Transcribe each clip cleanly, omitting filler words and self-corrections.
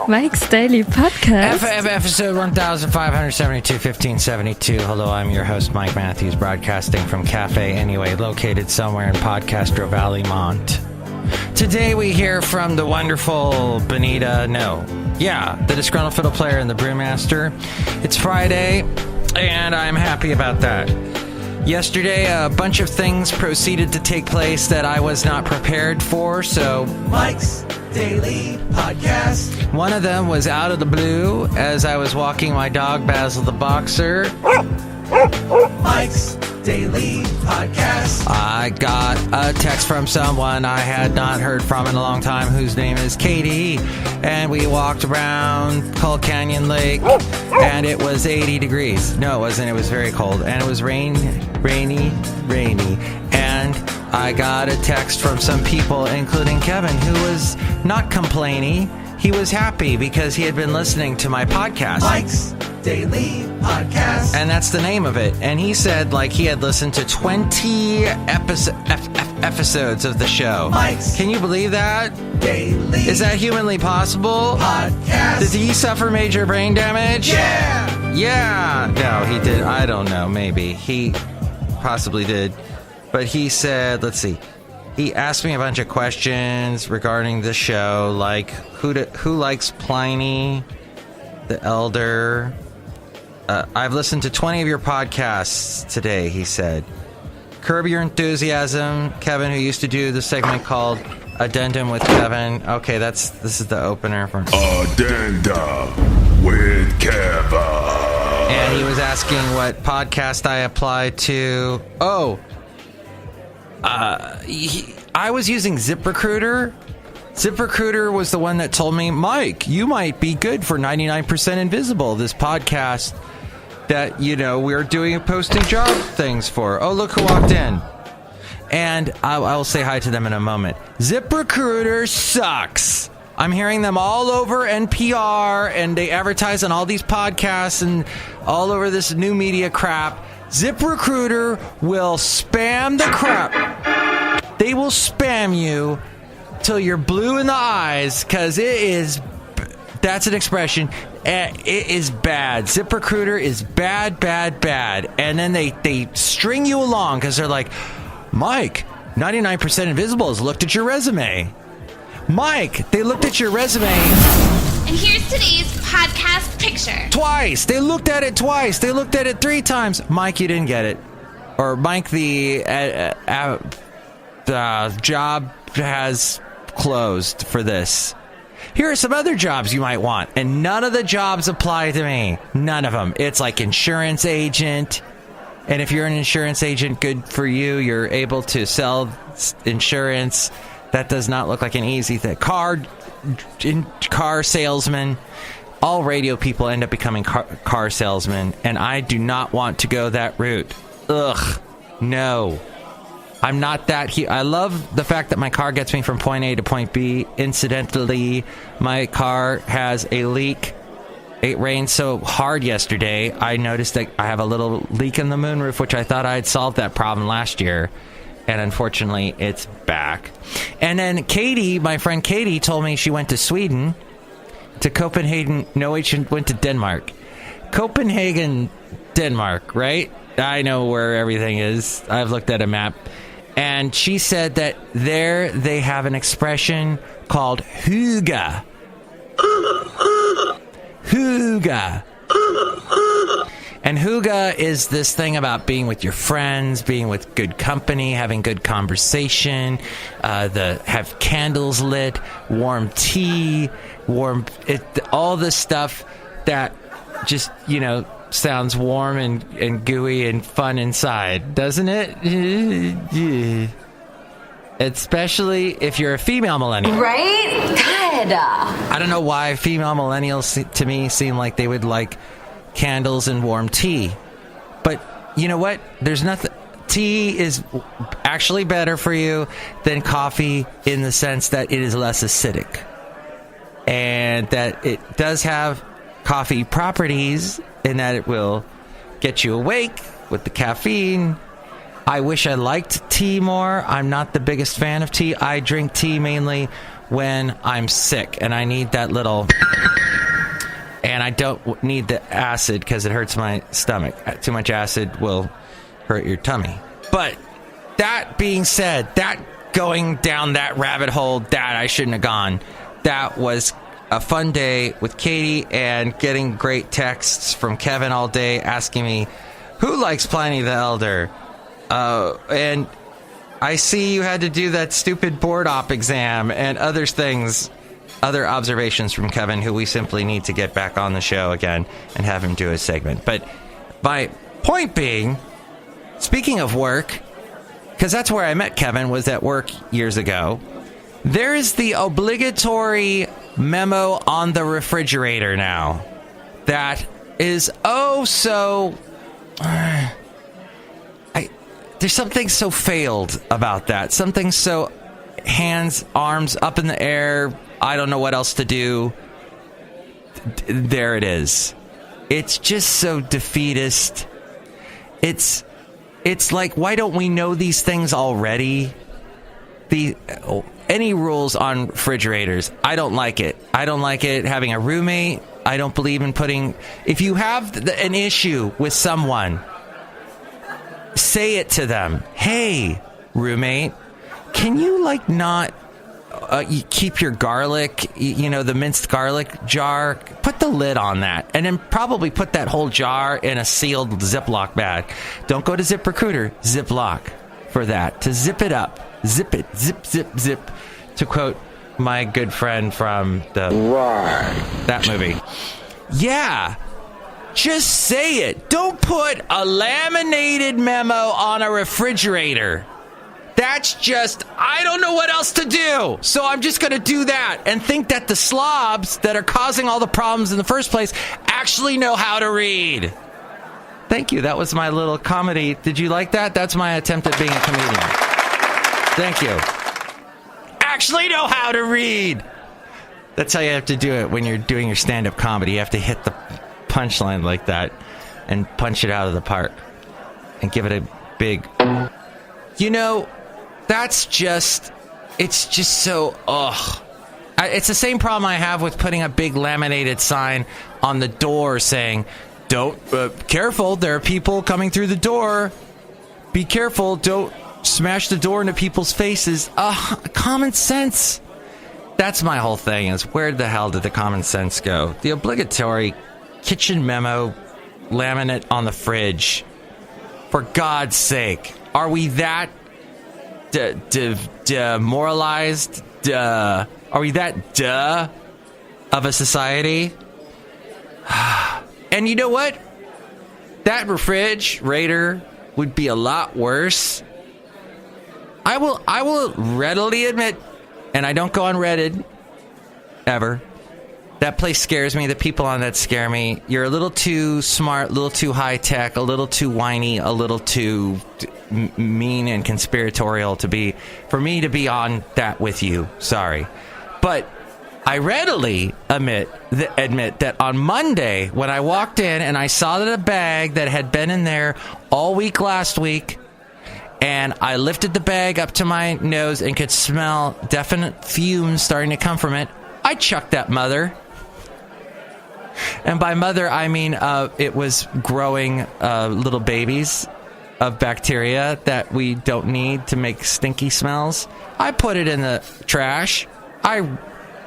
Mike's Daily Podcast. Episode 1572-1572. Hello, I'm your host, Mike Matthews, broadcasting from Cafe Anyway, located somewhere in Podcastro Valley, Mont. Today we hear from the wonderful Benita, the Disgruntled Fiddle Player and the Brewmaster. It's Friday, and I'm happy about that. Yesterday, a bunch of things proceeded to take place that I was not prepared for, so Mike's Daily Podcast. One of them was out of the blue as I was walking my dog, Basil the Boxer. Mike's Daily Podcast. I got a text from someone I had not heard from in a long time, whose name is Katie, and we walked around Cold Canyon Lake, and it was 80 degrees. No, it wasn't. It was very cold, and it was rainy, and I got a text from some people, including Kevin, who was not complaining. He was happy because he had been listening to my podcast. Mike's Daily Podcast. And that's the name of it. And he said, he had listened to 20 episodes of the show. Mike's Can you believe that? Daily Is that humanly possible? Podcast. Did he suffer major brain damage? Yeah. Yeah. No, he did. I don't know. Maybe. He possibly did. But he said, let's see. He asked me a bunch of questions regarding the show, like who likes Pliny the Elder. I've listened to 20 of your podcasts today, he said. Curb Your Enthusiasm. Kevin, who used to do the segment called Addendum with Kevin. Okay, this is the opener for Addendum with Kevin. And he was asking what podcast I applied to. I was using ZipRecruiter. ZipRecruiter was the one that told me, Mike, you might be good for 99% Invisible, this podcast that, we're doing posting job things for. Oh, look who walked in. And I will say hi to them in a moment. ZipRecruiter sucks. I'm hearing them all over NPR, and they advertise on all these podcasts and all over this new media crap. ZipRecruiter will spam the crap. They will spam you till you're blue in the eyes, because that's an expression. It is bad. ZipRecruiter is bad. And then they string you along because they're like, Mike, 99% Invisible has looked at your resume. Mike, they looked at your resume. And here's today's podcast picture. Twice. They looked at it twice. They looked at it 3 times. Mike, you didn't get it. Or Mike, the job has closed for this. Here are some other jobs you might want. And none of the jobs apply to me. None of them. It's like insurance agent. And if you're an insurance agent, good for you. You're able to sell insurance. That does not look like an easy thing. Car salesman. All radio people end up becoming car salesmen, and I do not want to go that route. Ugh, no. I'm not that. I love the fact that my car gets me from point A to point B. Incidentally, my car has a leak. It rained so hard yesterday, I noticed that I have a little leak in the moonroof, which I thought I had solved that problem last year. And unfortunately, it's back. And then Katie, my friend Katie, told me she went to Sweden, to Copenhagen. No, she went to Denmark. Copenhagen, Denmark, right? I know where everything is. I've looked at a map. And she said that there they have an expression called Hygge. Hygge. And Hygge is this thing about being with your friends, being with good company, having good conversation, have candles lit, warm tea, all this stuff that just, sounds warm and gooey and fun inside, doesn't it? Especially if you're a female millennial. Right? God. I don't know why female millennials to me seem like they would like candles and warm tea. But you know what? There's nothing. Tea is actually better for you than coffee in the sense that it is less acidic. And that it does have coffee properties in that it will get you awake with the caffeine. I wish I liked tea more. I'm not the biggest fan of tea. I drink tea mainly when I'm sick and I need that little... And I don't need the acid because it hurts my stomach. Too much acid will hurt your tummy. But that being said, that going down that rabbit hole, that I shouldn't have gone. That was a fun day with Katie and getting great texts from Kevin all day asking me, who likes Pliny the Elder? And I see you had to do that stupid board op exam and other things. Other observations from Kevin, who we simply need to get back on the show again and have him do his segment. But my point being, speaking of work, because that's where I met Kevin, was at work years ago, there is the obligatory memo on the refrigerator now that is so... there's something so failed about that. Something so hands, arms up in the air... I don't know what else to do. There it is. It's just so defeatist. It's like, why don't we know these things already? Any rules on refrigerators, I don't like it. I don't like it having a roommate. I don't believe in putting... If you have an issue with someone, say it to them. Hey, roommate, can you not... you keep your garlic, the minced garlic jar, put the lid on that, and then probably put that whole jar in a sealed Ziploc bag. Don't go to ZipRecruiter, Ziploc for that. To zip it up. Zip it. Zip, zip, zip. To quote my good friend from that movie. Yeah. Just say it. Don't put a laminated memo on a refrigerator. That's just, I don't know what else to do. So I'm just going to do that and think that the slobs that are causing all the problems in the first place actually know how to read. Thank you. That was my little comedy. Did you like that? That's my attempt at being a comedian. Thank you. Actually know how to read. That's how you have to do it when you're doing your stand-up comedy. You have to hit the punchline like that and punch it out of the park and give it a big... That's just, it's just so, it's the same problem I have with putting a big laminated sign on the door saying, don't, careful, there are people coming through the door. Be careful, don't smash the door into people's faces. Common sense. That's my whole thing, is where the hell did the common sense go? The obligatory kitchen memo laminate on the fridge. For God's sake, are we that... demoralized? Are we that of a society? And you know what? That refrigerator would be a lot worse. I will readily admit, and I don't go on Reddit ever. That place scares me. The people on that scare me. You're a little too smart, a little too high tech, a little too whiny, a little too mean and conspiratorial for me to be on that with you. Sorry. But I readily admit that on Monday, when I walked in and I saw that a bag that had been in there all week last week, and I lifted the bag up to my nose and could smell definite fumes starting to come from it, I chucked that mother. And by mother, I mean it was growing little babies of bacteria that we don't need to make stinky smells. I put it in the trash. I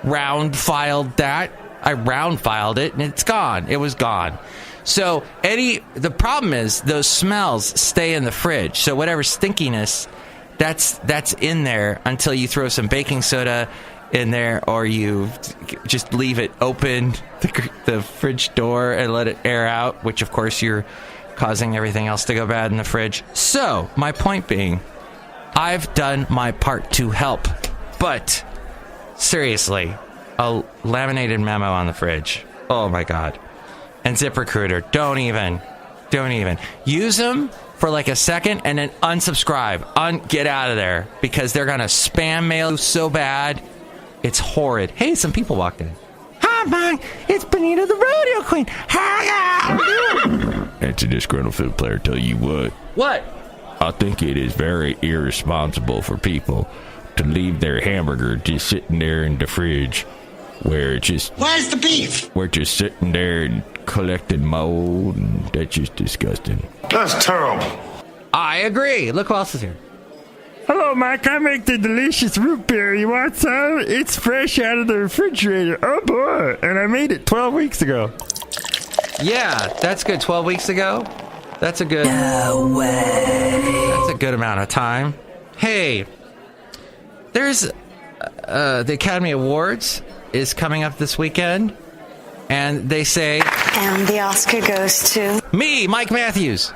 round filed that. I round filed it, and it's gone. It was gone. So the problem is those smells stay in the fridge. So whatever stinkiness, that's in there until you throw some baking soda in there, or you just leave it open, the fridge door, and let it air out, which of course you're causing everything else to go bad in the fridge. So my point being, I've done my part to help, but seriously, a laminated memo on the fridge, oh my God. And ZipRecruiter, don't even use them for like a second and then unsubscribe, get out of there, because they're gonna spam mail you so bad. It's horrid. Hey, some people walked in. Hi, Mike. It's Benita the Rodeo Queen. Hi. It's a disgruntled fiddle player. Tell you what. What? I think it is very irresponsible for people to leave their hamburger just sitting there in the fridge, where's the beef? We're just sitting there and collecting mold, and that's just disgusting. That's terrible. I agree. Look who else is here. Hello, Mike. I make the delicious root beer. You want some? It's fresh out of the refrigerator. Oh, boy. And I made it 12 weeks ago. Yeah, that's good. 12 weeks ago? That's a good... No way. That's a good amount of time. Hey, there's... the Academy Awards is coming up this weekend, and they say... And the Oscar goes to... Me, Mike Matthews.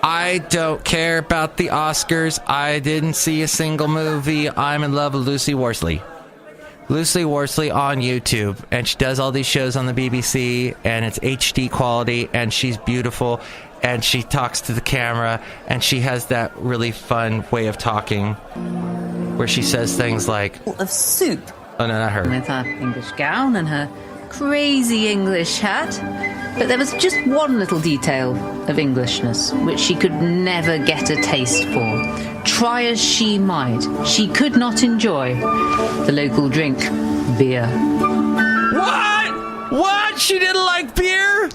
I don't care about the Oscars. I didn't see a single movie. I'm in love with Lucy Worsley. Lucy Worsley on YouTube, and she does all these shows on the BBC, and it's HD quality, and she's beautiful, and she talks to the camera, and she has that really fun way of talking where she says things like... Of soup. Oh, no, not her. With her English gown and her crazy English hat. But there was just one little detail of Englishness which she could never get a taste for. Try as she might, she could not enjoy the local drink, beer. What? What? She didn't like beer?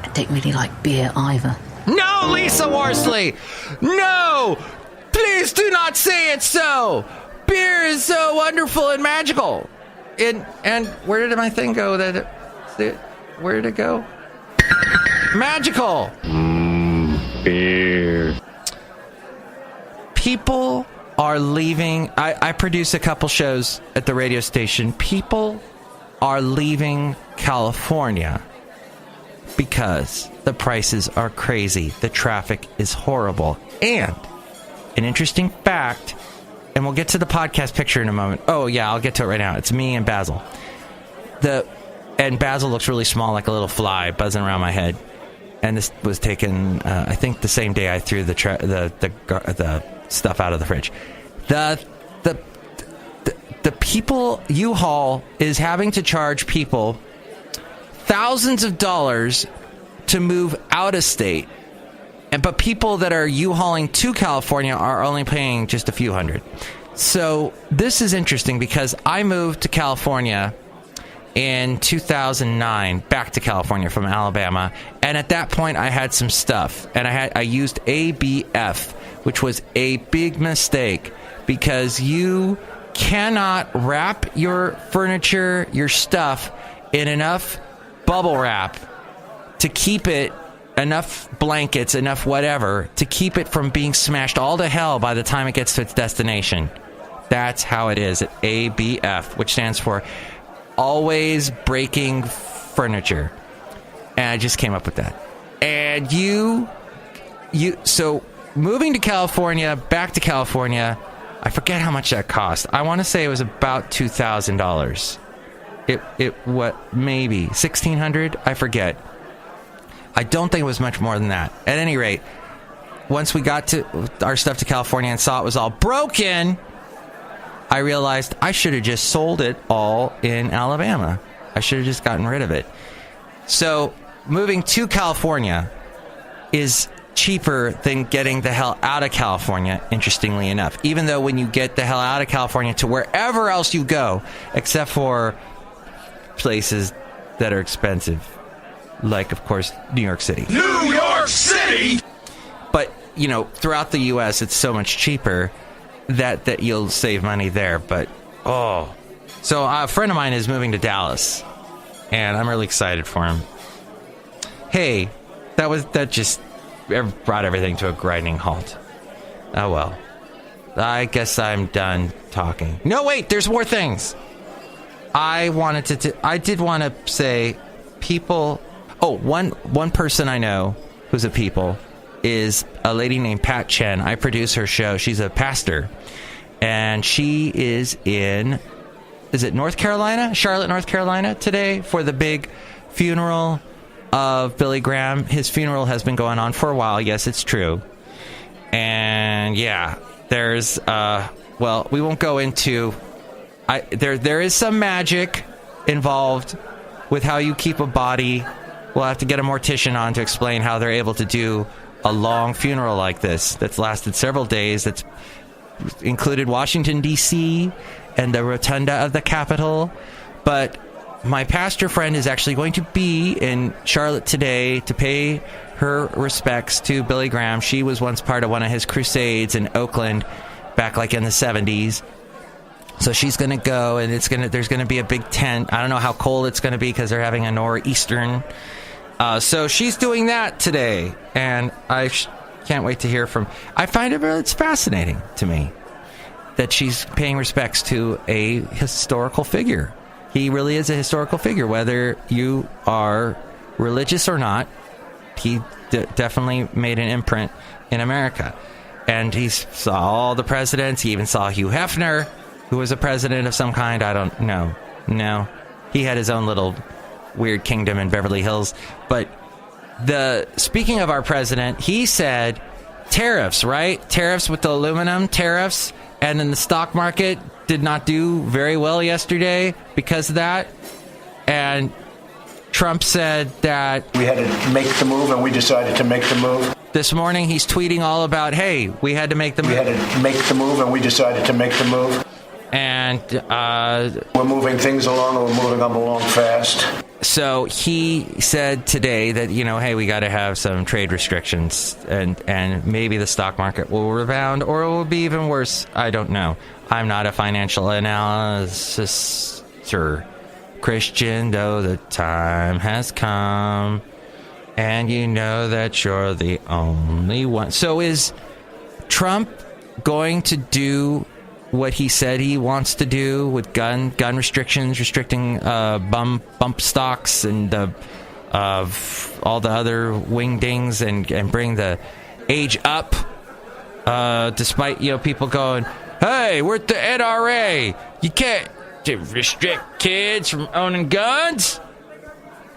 I don't really like beer either. No, Lisa Worsley! No! Please do not say it so! Beer is so wonderful and magical. And where did my thing go? Where did it go? Magical! Beer. People are leaving. I produce a couple shows at the radio station. People are leaving California because the prices are crazy. The traffic is horrible. And an interesting fact, and we'll get to the podcast picture in a moment. Oh, yeah, I'll get to it right now. It's me and Basil. And Basil looks really small, like a little fly buzzing around my head. And this was taken, I think, the same day I threw the stuff out of the fridge. The people, U-Haul is having to charge people thousands of dollars to move out of state. But people that are U-Hauling to California are only paying just a few hundred. So this is interesting because I moved to California in 2009, back to California from Alabama, and at that point I had some stuff, and I used ABF, which was a big mistake because you cannot wrap your furniture, your stuff, in enough bubble wrap to keep it, enough blankets, enough whatever, to keep it from being smashed all to hell by the time it gets to its destination. That's how it is at ABF, which stands for Always Breaking Furniture. And I just came up with that. And so moving to California, back to California, I forget how much that cost. I want to say it was about $2,000. What, maybe $1,600? I forget. I don't think it was much more than that. At any rate, once we got to our stuff to California and saw it was all broken, I realized I should have just sold it all in Alabama. I should have just gotten rid of it. So moving to California is cheaper than getting the hell out of California, interestingly enough. Even though when you get the hell out of California to wherever else you go, except for places that are expensive, like, of course, New York City. New York City! But, throughout the U.S., it's so much cheaper that you'll save money there. But, So a friend of mine is moving to Dallas, and I'm really excited for him. Hey, that just brought everything to a grinding halt. Oh, well. I guess I'm done talking. No, wait, there's more things. I did want to say people... Oh, one person I know who's a people is a lady named Pat Chen. I produce her show. She's a pastor. And she is in, is it North Carolina? Charlotte, North Carolina today for the big funeral of Billy Graham. His funeral has been going on for a while. Yes, it's true. And yeah, there's, well, we won't go into, there is some magic involved with how you keep a body. We'll have to get a mortician on to explain how they're able to do a long funeral like this that's lasted several days, that's included Washington, D.C., and the rotunda of the Capitol. But my pastor friend is actually going to be in Charlotte today to pay her respects to Billy Graham. She was once part of one of his crusades in Oakland back like in the 70s. So she's going to go, and there's going to be a big tent. I don't know how cold it's going to be because they're having a nor'eastern. So she's doing that today, and I can't wait to hear from. I find it's fascinating to me that she's paying respects to a historical figure. He really is a historical figure, whether you are religious or not. He definitely made an imprint in America, and he saw all the presidents. He even saw Hugh Hefner, who was a president of some kind. I don't know. No, he had his own little weird kingdom in Beverly Hills. But speaking of our president, he said tariffs, right? Tariffs with the aluminum tariffs, and then the stock market did not do very well yesterday because of that. And Trump said that we had to make the move, and we decided to make the move. This morning he's tweeting all about, hey, we had to make the move. We had to make the move, and we decided to make the move. And we're moving things along, and we're moving them along fast. So he said today that, hey, we got to have some trade restrictions, and maybe the stock market will rebound, or it will be even worse. I don't know. I'm not a financial analyst, Christian, though the time has come, and you know that you're the only one. So is Trump going to do what he said he wants to do with gun restrictions, restricting bump stocks and all the other wingdings, and bring the age up, despite people going, hey, we're at the NRA, you can't restrict kids from owning guns.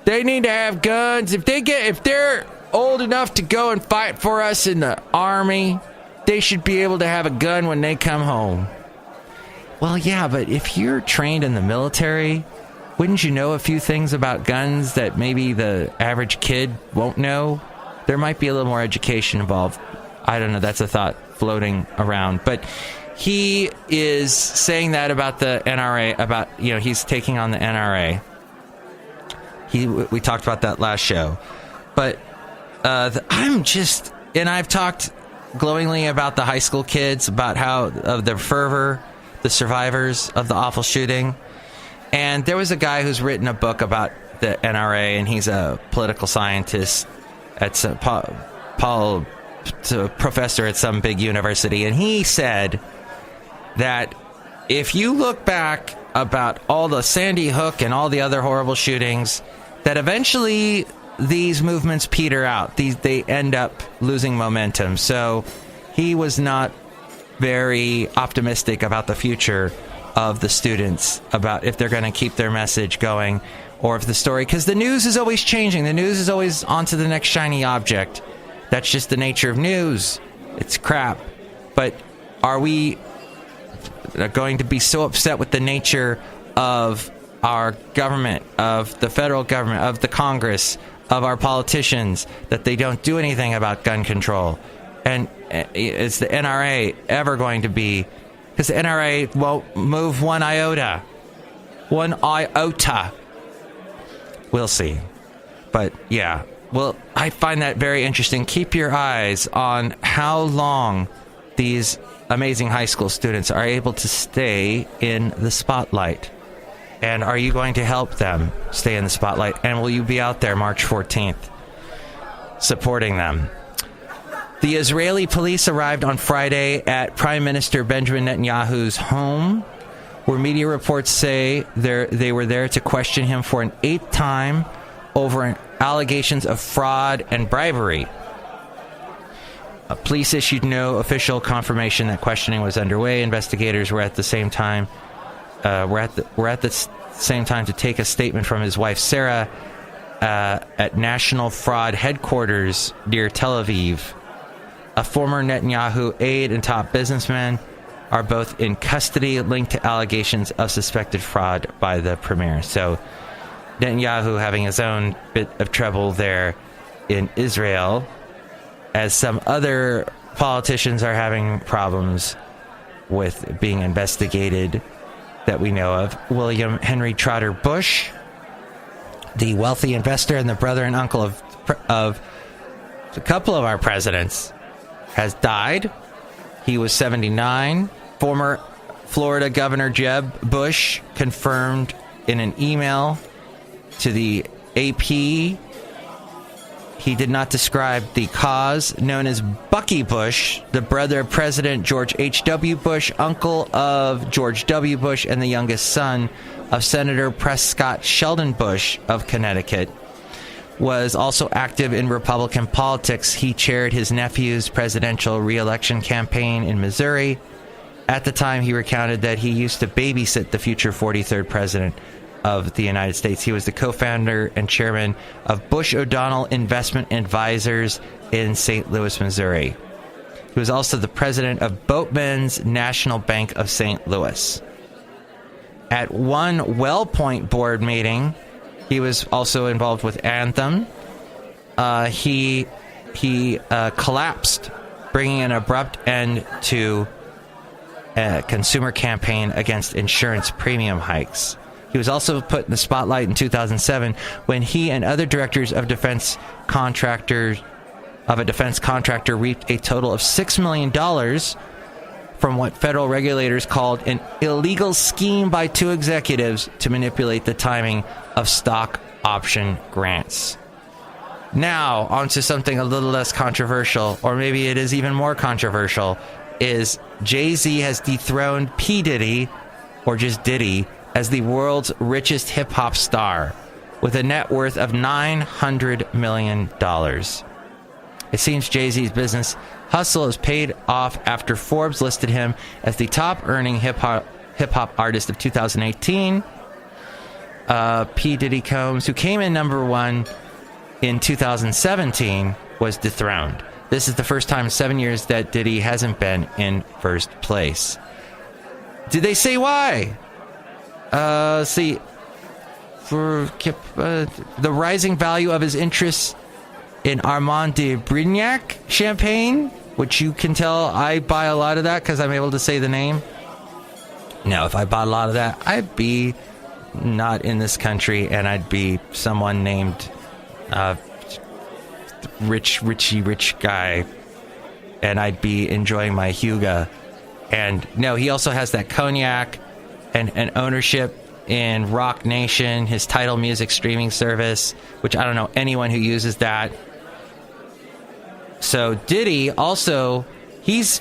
They need to have guns. If they're old enough to go and fight for us in the army, they should be able to have a gun when they come home. Well, yeah, but if you're trained in the military, wouldn't you know a few things about guns that maybe the average kid won't know? There might be a little more education involved. I don't know. That's a thought floating around. But he is saying that about the NRA, he's taking on the NRA. We talked about that last show. But I've talked glowingly about the high school kids, about of their fervor, the survivors of the awful shooting. And there was a guy who's written a book about the NRA, and he's a political scientist at professor at some big university. And he said that if you look back about all the Sandy Hook and all the other horrible shootings, that eventually these movements peter out. They end up losing momentum. So he was not very optimistic about the future of the students, about if they're going to keep their message going, or if the story, because the news is always changing. The news is always on to the next shiny object. That's just the nature of news. It's crap. But are we going to be so upset with the nature of our government, of the federal government, of the Congress, of our politicians, that they don't do anything about gun control? And is the NRA ever going to be? Because the NRA won't move one iota. One iota. We'll see. But yeah, well, I find that very interesting. Keep your eyes on how long these amazing high school students are able to stay in the spotlight. And are you going to help them stay in the spotlight? And will you be out there March 14th supporting them? The Israeli police arrived on Friday at Prime Minister Benjamin Netanyahu's home, where media reports say they were there to question him for an 8th time over allegations of fraud and bribery. Police issued no official confirmation that questioning was underway. Investigators were at the same time to take a statement from his wife Sarah at National Fraud Headquarters near Tel Aviv. A former Netanyahu aide and top businessman are both in custody, linked to allegations of suspected fraud by the premier. So Netanyahu having his own bit of trouble there in Israel, as some other politicians are having problems with being investigated that we know of. William Henry Trotter Bush, the wealthy investor and the brother and uncle of a couple of our presidents, has died. He was 79. Former Florida Governor Jeb Bush confirmed in an email to the AP he did not describe the cause. Known as Bucky Bush, the brother of President George H.W. Bush, uncle of George W. Bush, and the youngest son of Senator Prescott Sheldon Bush of Connecticut, was also active in Republican politics. He chaired his nephew's presidential re-election campaign in Missouri. At the time, he recounted that he used to babysit the future 43rd president of the United States. He was the co-founder and chairman of Bush O'Donnell Investment Advisors in St. Louis, Missouri. He was also the president of Boatmen's National Bank of St. Louis. At one WellPoint board meeting, he was also involved with Anthem. He collapsed, bringing an abrupt end to a consumer campaign against insurance premium hikes. He was also put in the spotlight in 2007 when he and other directors of a defense contractor reaped a total of $6 million from what federal regulators called an illegal scheme by two executives to manipulate the timing of stock option grants. Now, onto something a little less controversial, or maybe it is even more controversial, is Jay-Z has dethroned P. Diddy, or just Diddy, as the world's richest hip-hop star, with a net worth of $900 million. It seems Jay-Z's business hustle has paid off after Forbes listed him as the top-earning hip-hop artist of 2018. P. Diddy Combs, who came in number one in 2017, was dethroned. This is the first time in 7 years that Diddy hasn't been in first place. Did they say why? For the rising value of his interests in Armand de Brignac champagne, which you can tell I buy a lot of that because I'm able to say the name. Now, if I bought a lot of that, I'd be not in this country, and I'd be someone named rich guy, and I'd be enjoying my Hygge. And no, he also has that cognac and ownership in Rock Nation, his Tidal music streaming service, which I don't know anyone who uses that. So Diddy also, he's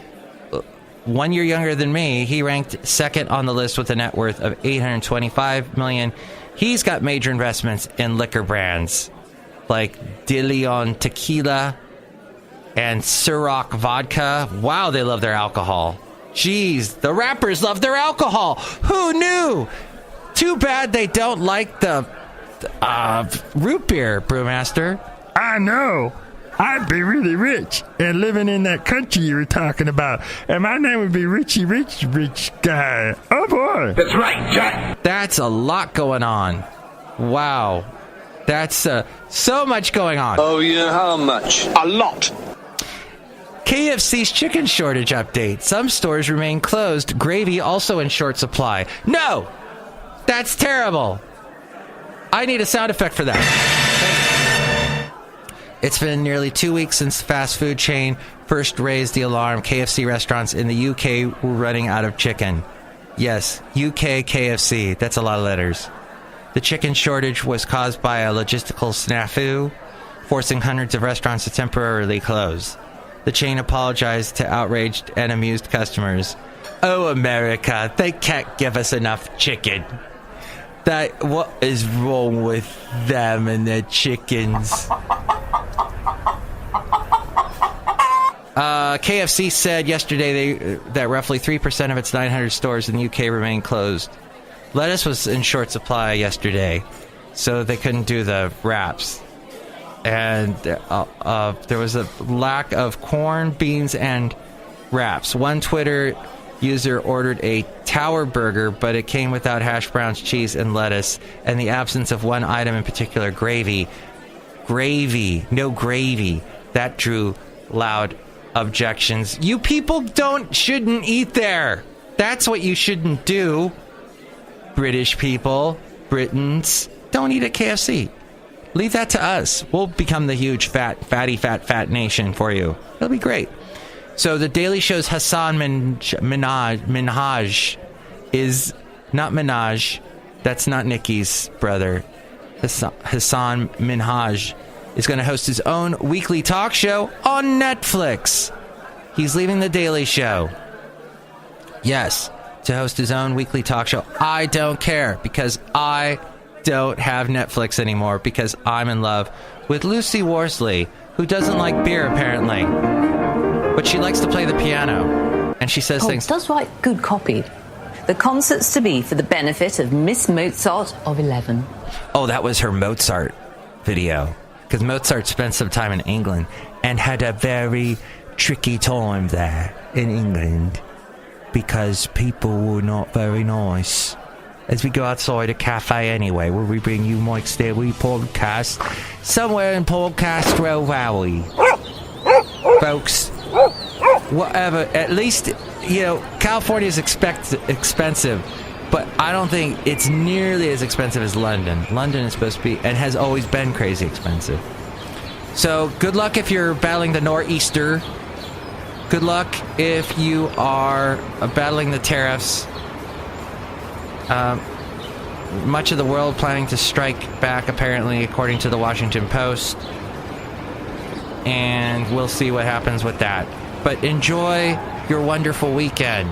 1 year younger than me. He ranked second on the list with a net worth of $825 million. He's got major investments in liquor brands like De Leon Tequila and Ciroc Vodka. Wow, they love their alcohol. Jeez, the rappers love their alcohol. Who knew? Too bad they don't like the root beer, Brewmaster. I know. I'd be really rich and living in that country you were talking about. And my name would be Richie Rich Guy. Oh, boy. That's right, Jack. That's a lot going on. Wow. That's so much going on. Oh, yeah, how much? A lot. KFC's chicken shortage update. Some stores remain closed. Gravy also in short supply. No! That's terrible. I need a sound effect for that. It's been nearly 2 weeks since the fast food chain first raised the alarm. KFC restaurants in the UK were running out of chicken. Yes, UK KFC. That's a lot of letters. The chicken shortage was caused by a logistical snafu, forcing hundreds of restaurants to temporarily close. The chain apologized to outraged and amused customers. Oh, America, they can't give us enough chicken. What is wrong with them and their chickens? KFC said yesterday that roughly 3% of its 900 stores in the UK remain closed. Lettuce was in short supply yesterday, so they couldn't do the wraps. And there was a lack of corn, beans, and wraps. One Twitter user ordered a tower burger, but it came without hash browns, cheese, and lettuce, and the absence of one item in particular, gravy. Gravy. No gravy. That drew loud objections. You people shouldn't eat there. That's what you shouldn't do. British people, Britons, don't eat at KFC. Leave that to us. We'll become the huge fat nation for you. It'll be great. So the Daily Show's Hason Minhaj is not Minaj. That's not Nicki's brother. Hason Minhaj is going to host his own weekly talk show on Netflix. He's leaving the Daily Show. Yes, to host his own weekly talk show. I don't care because I don't have Netflix anymore because I'm in love with Lucy Worsley, who doesn't like beer apparently, but she likes to play the piano, and she says things. Does write good copy. The concert's to be for the benefit of Miss Mozart of 11. Oh, that was her Mozart video, because Mozart spent some time in England and had a very tricky time there in England because people were not very nice. As we go outside a cafe anyway, where we bring you Mike's Daily Podcast, somewhere in Podcastro Valley. Folks, whatever, at least, California is expensive, but I don't think it's nearly as expensive as London. London is supposed to be, and has always been crazy expensive. So, good luck if you're battling the nor'easter. Good luck if you are battling the tariffs. Much of the world planning to strike back, apparently, according to the Washington Post. And we'll see what happens with that. But enjoy your wonderful weekend.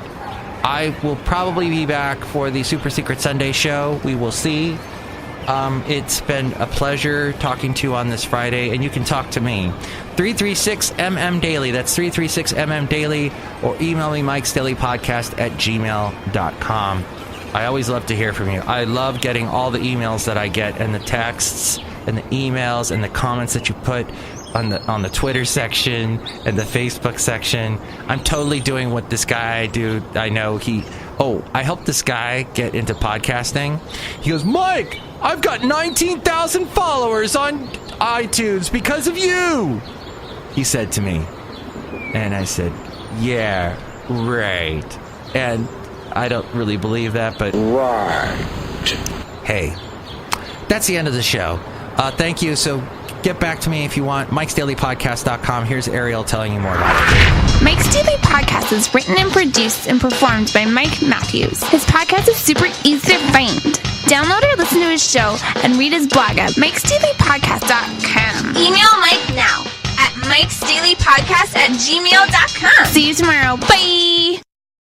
I will probably be back for the Super Secret Sunday show. We will see. It's been a pleasure talking to you on this Friday, and you can talk to me. 336MM-DAILY. That's 336MM-DAILY. Or email me, mikesdailypodcast@gmail.com. I always love to hear from you. I love getting all the emails that I get, and the texts, and the emails, and the comments that you put on the Twitter section and the Facebook section. I'm totally doing what this guy do. I know I helped this guy get into podcasting. He goes, Mike, I've got 19,000 followers on iTunes because of you, he said to me. And I said, yeah, right. And I don't really believe that, but right. Hey, that's the end of the show. Thank you. So get back to me if you want. MIKEs-DAILY-PODCAST.com. Here's Ariel telling you more about it. Mike's Daily Podcast is written and produced and performed by Mike Matthews. His podcast is super easy to find. Download or listen to his show and read his blog at MIKES-DAILY-PODCAST.com. Email Mike now at MIKES-DAILY-PODCAST@gmail.com. See you tomorrow. Bye!